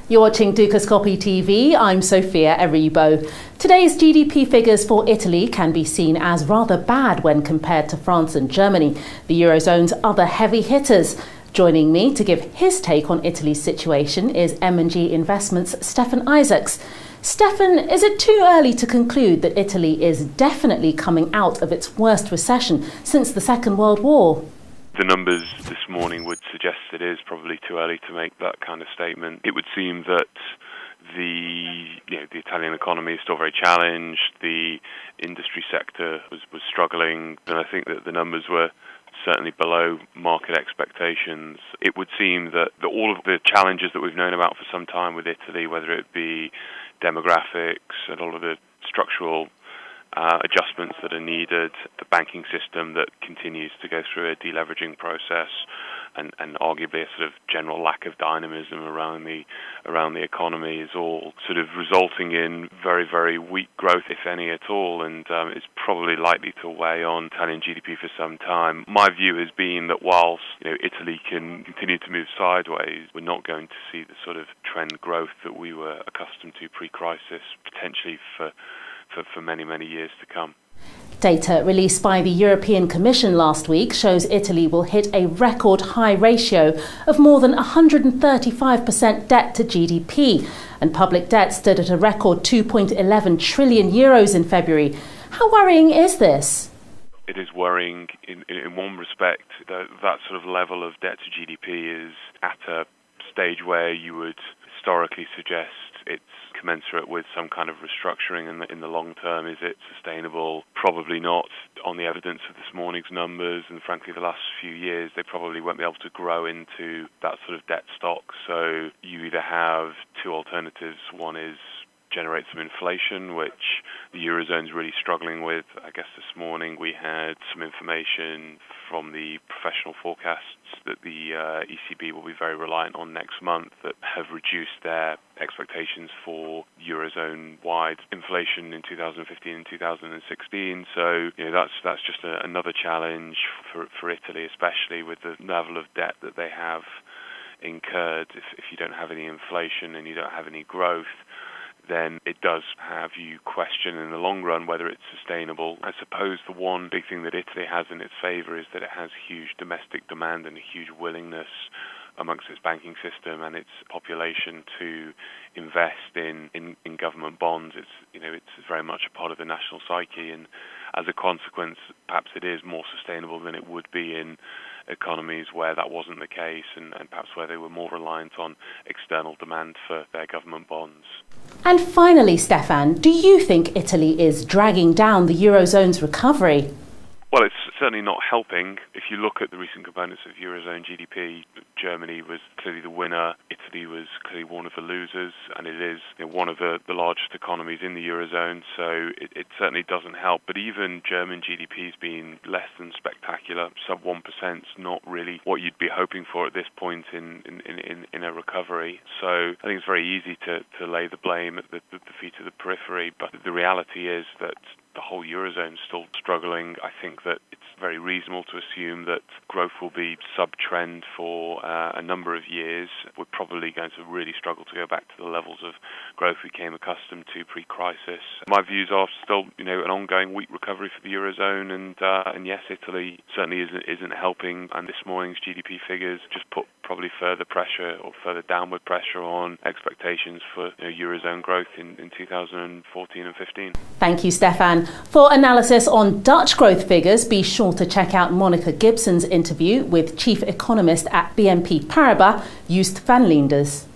You're watching Dukascopy TV. I'm Sophia Eribo. Today's GDP figures for Italy can be seen as rather bad when compared to France and Germany, the Eurozone's other heavy hitters. Joining me to give his take on Italy's situation is M&G Investments' Stefan Isaacs. Stefan, is it too early to conclude that Italy is definitely coming out of its worst recession since the Second World War? The numbers this morning would suggest it is probably too early to make that kind of statement. It would seem that the Italian economy is still very challenged. The industry sector was struggling, and I think that the numbers were certainly below market expectations. It would seem that all of the challenges that we've known about for some time with Italy, whether it be demographics and all of the structural adjustments that are needed, the banking system that continues to go through a deleveraging process, and arguably a sort of general lack of dynamism around the economy is all sort of resulting in very, very weak growth, if any at all, and it's probably likely to weigh on Italian GDP for some time. My view has been that whilst Italy can continue to move sideways, we're not going to see the sort of trend growth that we were accustomed to pre-crisis, potentially for many, many years to come. Data released by the European Commission last week shows Italy will hit a record high ratio of more than 135% debt to GDP, and public debt stood at a record 2.11 trillion euros in February. How worrying is this? It is worrying in one respect. That sort of level of debt to GDP is at a stage where you would historically suggest it's commensurate with some kind of restructuring in the long term. Is it sustainable? Probably not. On the evidence of this morning's numbers and frankly the last few years, they probably won't be able to grow into that sort of debt stock. So you either have two alternatives. One is generate some inflation, which the Eurozone's really struggling with. I guess this morning we had some information from the professional forecasts that the ECB will be very reliant on next month that have reduced their expectations for Eurozone-wide inflation in 2015 and 2016. So that's just another challenge for Italy, especially with the level of debt that they have incurred. If you don't have any inflation and you don't have any growth, then it does have you question in the long run whether it's sustainable. I suppose the one big thing that Italy has in its favour is that it has huge domestic demand and a huge willingness amongst its banking system and its population to invest in government bonds. It's very much a part of the national psyche, and as a consequence, perhaps it is more sustainable than it would be in economies where that wasn't the case, and perhaps where they were more reliant on external demand for their government bonds. And finally, Stefan, do you think Italy is dragging down the Eurozone's recovery? Well, it's certainly not helping. If you look at the recent components of Eurozone GDP, Germany was clearly the winner. Italy was clearly one of the losers, and it is one of the largest economies in the Eurozone, so it certainly doesn't help. But even German GDP has been less than spectacular. Sub 1% is not really what you'd be hoping for at this point in a recovery. So I think it's very easy to lay the blame at the feet of the periphery, but the reality is that the whole Eurozone is still struggling. I think that it's very reasonable to assume that growth will be sub-trend for a number of years. We're probably going to really struggle to go back to the levels of growth we came accustomed to pre-crisis. My views are still, an ongoing weak recovery for the Eurozone, and yes, Italy certainly isn't helping. And this morning's GDP figures just put probably further pressure or further downward pressure on expectations for Eurozone growth in 2014 and 15. Thank you, Stefan. For analysis on Dutch growth figures, be sure to check out Monica Gibson's interview with Chief Economist at BNP Paribas, Joost van Leenders.